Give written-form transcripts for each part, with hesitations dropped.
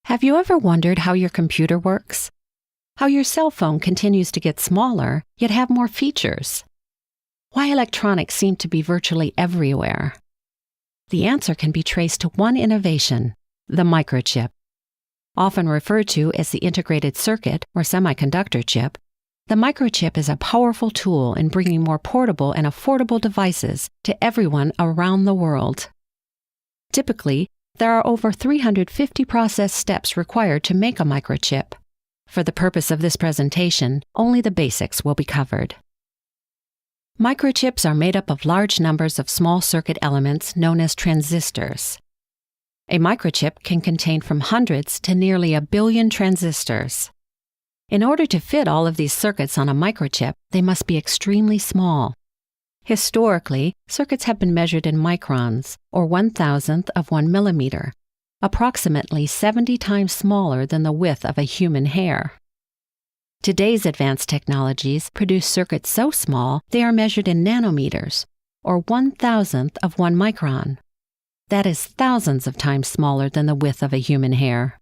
Have you ever wondered how your computer works? How your cell phone continues to get smaller, yet have more features? Why electronics seem to be virtually everywhere? The answer can be traced to one innovation, the microchip. Often referred to as the integrated circuit or semiconductor chip, the microchip is a powerful tool in bringing more portable and affordable devices to everyone around the world. Typically, there are over 350 process steps required to make a microchip. For the purpose of this presentation, only the basics will be covered. Microchips are made up of large numbers of small circuit elements known as transistors. A microchip can contain from hundreds to nearly 1 billion transistors. In order to fit all of these circuits on a microchip, they must be extremely small. Historically, circuits have been measured in microns, or 1,000th of 1 millimeter, approximately 70 times smaller than the width of a human hair. Today's advanced technologies produce circuits so small they are measured in nanometers, or 1,000th of 1 micron. That is thousands of times smaller than the width of a human hair.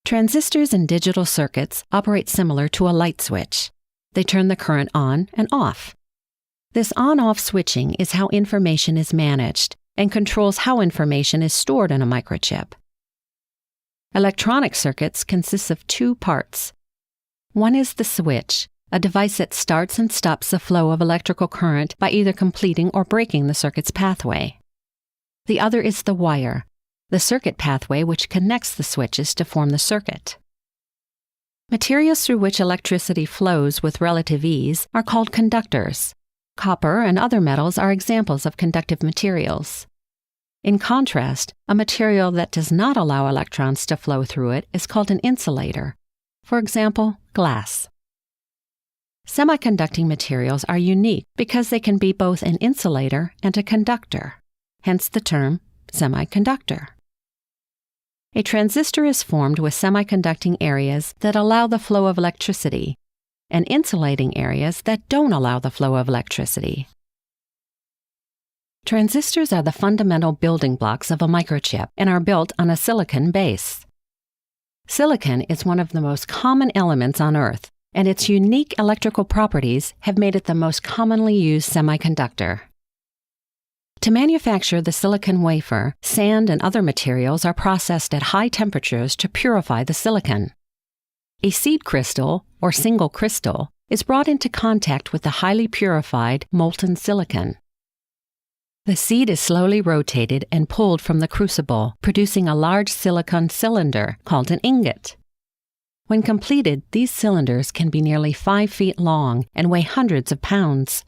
Transistors in digital circuits operate similar to a light switch. They turn the current on and off. This on-off switching is how information is managed and controls how information is stored in a microchip. Electronic circuits consist of two parts. One is the switch, a device that starts and stops the flow of electrical current by either completing or breaking the circuit's pathway. The other is the wire, the circuit pathway which connects the switches to form the circuit. Materials through which electricity flows with relative ease are called conductors. Copper and other metals are examples of conductive materials. In contrast, a material that does not allow electrons to flow through it is called an insulator. For example, glass. Semiconducting materials are unique because they can be both an insulator and a conductor, hence the term semiconductor. A transistor is formed with semiconducting areas that allow the flow of electricity, and insulating areas that don't allow the flow of electricity. Transistors are the fundamental building blocks of a microchip and are built on a silicon base. Silicon is one of the most common elements on Earth, and its unique electrical properties have made it the most commonly used semiconductor. To manufacture the silicon wafer, sand and other materials are processed at high temperatures to purify the silicon. A seed crystal, or single crystal, is brought into contact with the highly purified molten silicon. The seed is slowly rotated and pulled from the crucible, producing a large silicon cylinder called an ingot. When completed, these cylinders can be nearly 5 feet long and weigh hundreds of pounds.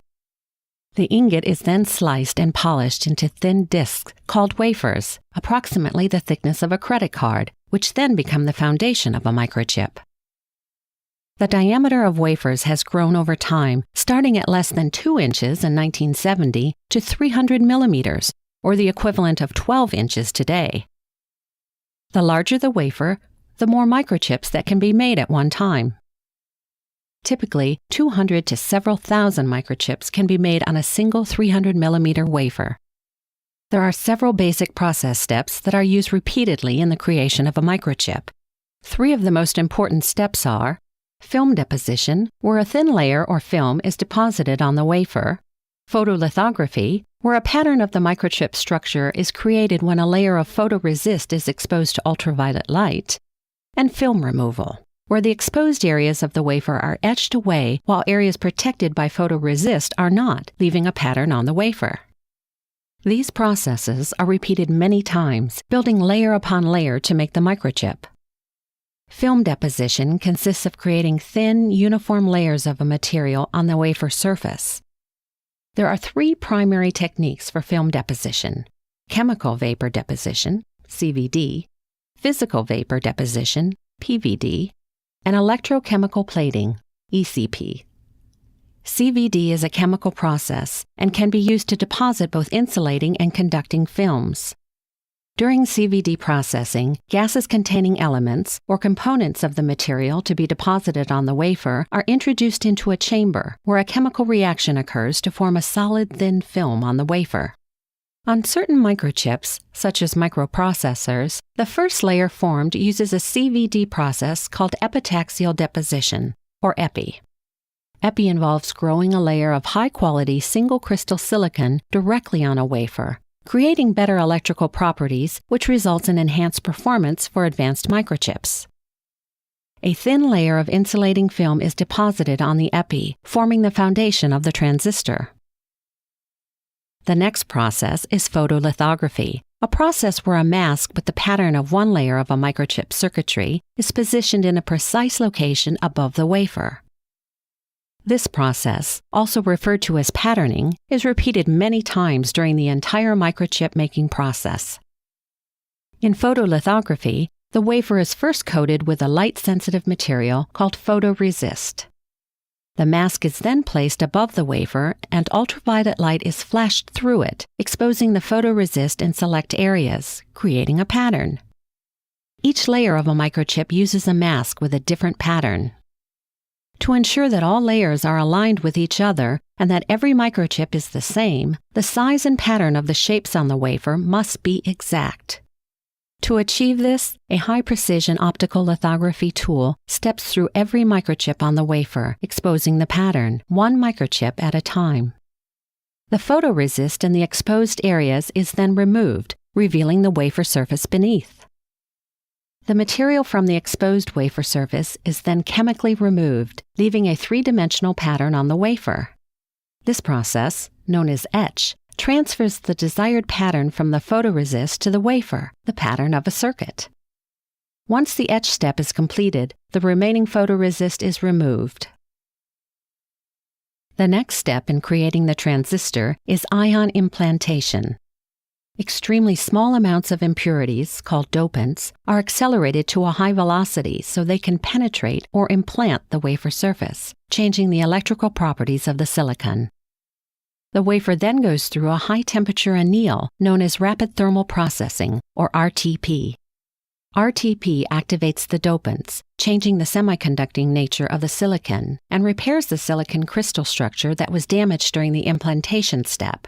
The ingot is then sliced and polished into thin discs called wafers, approximately the thickness of a credit card, which then become the foundation of a microchip. The diameter of wafers has grown over time, starting at less than 2 inches in 1970 to 300 millimeters, or the equivalent of 12 inches today. The larger the wafer, the more microchips that can be made at one time. Typically, 200 to several thousand microchips can be made on a single 300 millimeter wafer. There are several basic process steps that are used repeatedly in the creation of a microchip. 3 of the most important steps are film deposition, where a thin layer or film is deposited on the wafer; photolithography, where a pattern of the microchip structure is created when a layer of photoresist is exposed to ultraviolet light; and film removal, where the exposed areas of the wafer are etched away while areas protected by photoresist are not, leaving a pattern on the wafer. These processes are repeated many times, building layer upon layer to make the microchip. Film deposition consists of creating thin, uniform layers of a material on the wafer surface. There are 3 primary techniques for film deposition: chemical vapor deposition, CVD, physical vapor deposition, PVD, and electrochemical plating, ECP. CVD is a chemical process and can be used to deposit both insulating and conducting films. During CVD processing, gases containing elements or components of the material to be deposited on the wafer are introduced into a chamber where a chemical reaction occurs to form a solid thin film on the wafer. On certain microchips, such as microprocessors, the first layer formed uses a CVD process called epitaxial deposition, or EPI. EPI involves growing a layer of high-quality single-crystal silicon directly on a wafer, creating better electrical properties, which results in enhanced performance for advanced microchips. A thin layer of insulating film is deposited on the EPI, forming the foundation of the transistor. The next process is photolithography, a process where a mask with the pattern of one layer of a microchip circuitry is positioned in a precise location above the wafer. This process, also referred to as patterning, is repeated many times during the entire microchip making process. In photolithography, the wafer is first coated with a light-sensitive material called photoresist. The mask is then placed above the wafer and ultraviolet light is flashed through it, exposing the photoresist in select areas, creating a pattern. Each layer of a microchip uses a mask with a different pattern. To ensure that all layers are aligned with each other and that every microchip is the same, the size and pattern of the shapes on the wafer must be exact. To achieve this, a high-precision optical lithography tool steps through every microchip on the wafer, exposing the pattern, one microchip at a time. The photoresist in the exposed areas is then removed, revealing the wafer surface beneath. The material from the exposed wafer surface is then chemically removed, leaving a three-dimensional pattern on the wafer. This process, known as etch, transfers the desired pattern from the photoresist to the wafer, the pattern of a circuit. Once the etch step is completed, the remaining photoresist is removed. The next step in creating the transistor is ion implantation. Extremely small amounts of impurities, called dopants, are accelerated to a high velocity so they can penetrate or implant the wafer surface, changing the electrical properties of the silicon. The wafer then goes through a high-temperature anneal known as rapid thermal processing, or RTP. RTP activates the dopants, changing the semiconducting nature of the silicon, and repairs the silicon crystal structure that was damaged during the implantation step.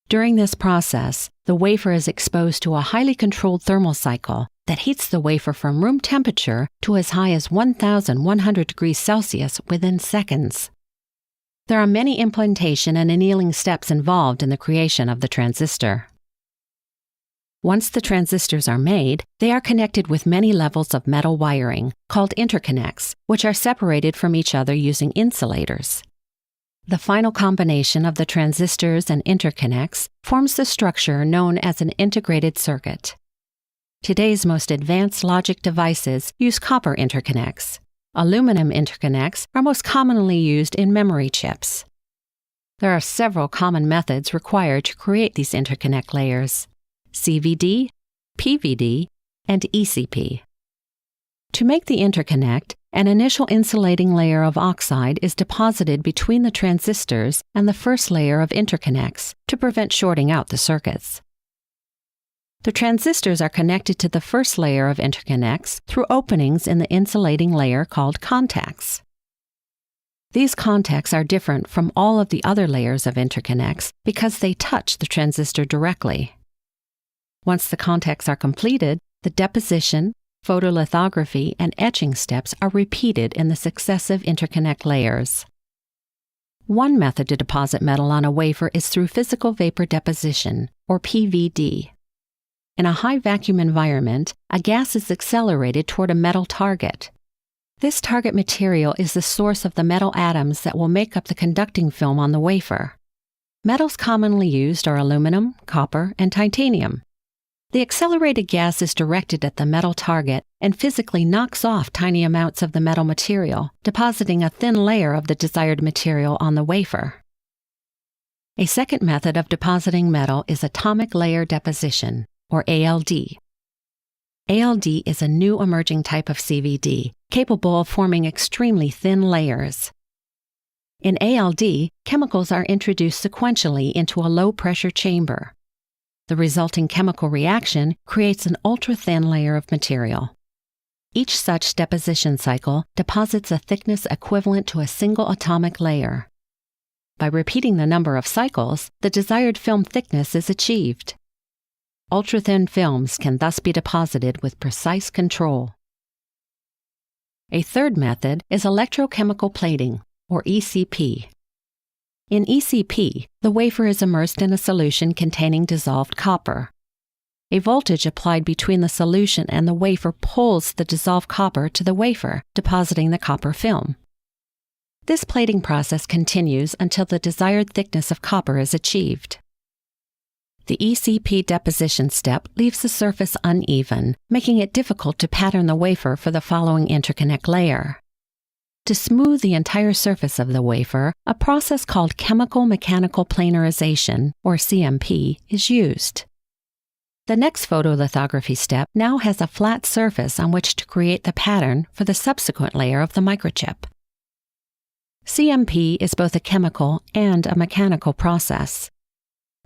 During this process, the wafer is exposed to a highly controlled thermal cycle that heats the wafer from room temperature to as high as 1,100 degrees Celsius within seconds. There are many implantation and annealing steps involved in the creation of the transistor. Once the transistors are made, they are connected with many levels of metal wiring, called interconnects, which are separated from each other using insulators. The final combination of the transistors and interconnects forms the structure known as an integrated circuit. Today's most advanced logic devices use copper interconnects. Aluminum interconnects are most commonly used in memory chips. There are several common methods required to create these interconnect layers: CVD, PVD, and ECP. To make the interconnect, an initial insulating layer of oxide is deposited between the transistors and the first layer of interconnects to prevent shorting out the circuits. The transistors are connected to the first layer of interconnects through openings in the insulating layer called contacts. These contacts are different from all of the other layers of interconnects because they touch the transistor directly. Once the contacts are completed, the deposition, photolithography, and etching steps are repeated in the successive interconnect layers. One method to deposit metal on a wafer is through physical vapor deposition, or PVD. In a high vacuum environment, a gas is accelerated toward a metal target. This target material is the source of the metal atoms that will make up the conducting film on the wafer. Metals commonly used are aluminum, copper, and titanium. The accelerated gas is directed at the metal target and physically knocks off tiny amounts of the metal material, depositing a thin layer of the desired material on the wafer. A second method of depositing metal is atomic layer deposition, or ALD. ALD is a new emerging type of CVD, capable of forming extremely thin layers. In ALD, chemicals are introduced sequentially into a low-pressure chamber. The resulting chemical reaction creates an ultra-thin layer of material. Each such deposition cycle deposits a thickness equivalent to a single atomic layer. By repeating the number of cycles, the desired film thickness is achieved. Ultra-thin films can thus be deposited with precise control. A third method is electrochemical plating, or ECP. In ECP, the wafer is immersed in a solution containing dissolved copper. A voltage applied between the solution and the wafer pulls the dissolved copper to the wafer, depositing the copper film. This plating process continues until the desired thickness of copper is achieved. The ECP deposition step leaves the surface uneven, making it difficult to pattern the wafer for the following interconnect layer. To smooth the entire surface of the wafer, a process called chemical mechanical planarization, or CMP, is used. The next photolithography step now has a flat surface on which to create the pattern for the subsequent layer of the microchip. CMP is both a chemical and a mechanical process.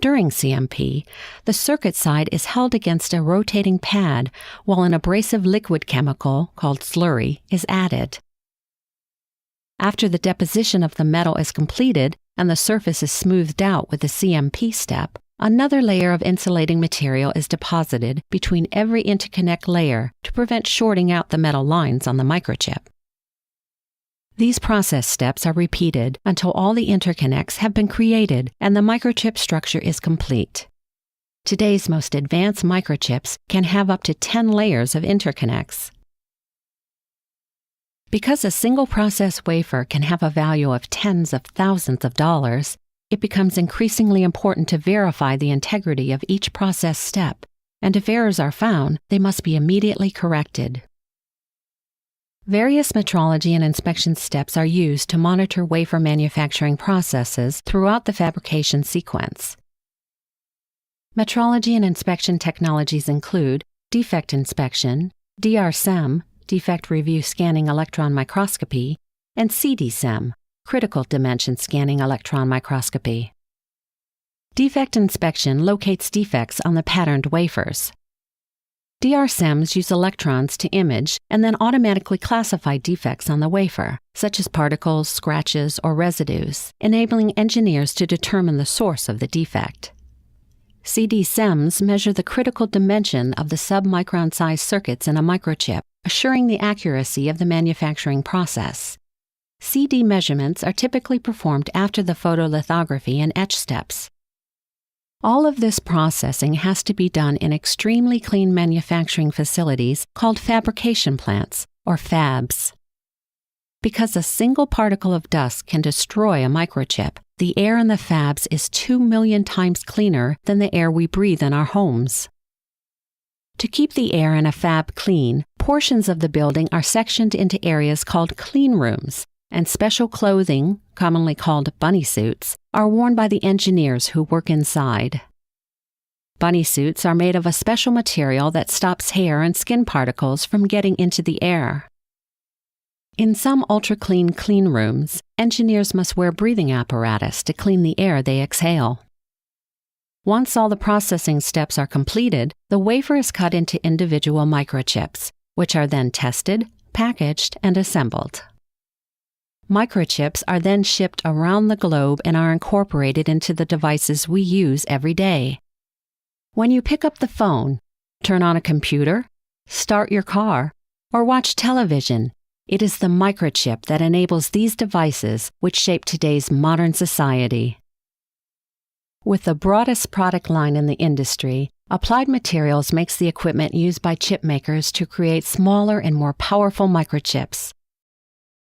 During CMP, the circuit side is held against a rotating pad while an abrasive liquid chemical, called slurry, is added. After the deposition of the metal is completed and the surface is smoothed out with the CMP step, another layer of insulating material is deposited between every interconnect layer to prevent shorting out the metal lines on the microchip. These process steps are repeated until all the interconnects have been created and the microchip structure is complete. Today's most advanced microchips can have up to 10 layers of interconnects. Because a single process wafer can have a value of tens of thousands of dollars, it becomes increasingly important to verify the integrity of each process step, and if errors are found, they must be immediately corrected. Various metrology and inspection steps are used to monitor wafer manufacturing processes throughout the fabrication sequence. Metrology and inspection technologies include defect inspection, DRSEM, defect review scanning electron microscopy, and CDSEM, critical dimension scanning electron microscopy. Defect inspection locates defects on the patterned wafers. DRSEMs use electrons to image and then automatically classify defects on the wafer, such as particles, scratches, or residues, enabling engineers to determine the source of the defect. CDSEMs measure the critical dimension of the submicron-sized circuits in a microchip, assuring the accuracy of the manufacturing process. CD measurements are typically performed after the photolithography and etch steps. All of this processing has to be done in extremely clean manufacturing facilities called fabrication plants, or fabs. Because a single particle of dust can destroy a microchip, the air in the fabs is 2 million times cleaner than the air we breathe in our homes. To keep the air in a fab clean, portions of the building are sectioned into areas called clean rooms, and special clothing, commonly called bunny suits, are worn by the engineers who work inside. Bunny suits are made of a special material that stops hair and skin particles from getting into the air. In some ultra-clean clean rooms, engineers must wear breathing apparatus to clean the air they exhale. Once all the processing steps are completed, the wafer is cut into individual microchips, which are then tested, packaged, and assembled. Microchips are then shipped around the globe and are incorporated into the devices we use every day. When you pick up the phone, turn on a computer, start your car, or watch television, it is the microchip that enables these devices which shape today's modern society. With the broadest product line in the industry, Applied Materials makes the equipment used by chip makers to create smaller and more powerful microchips,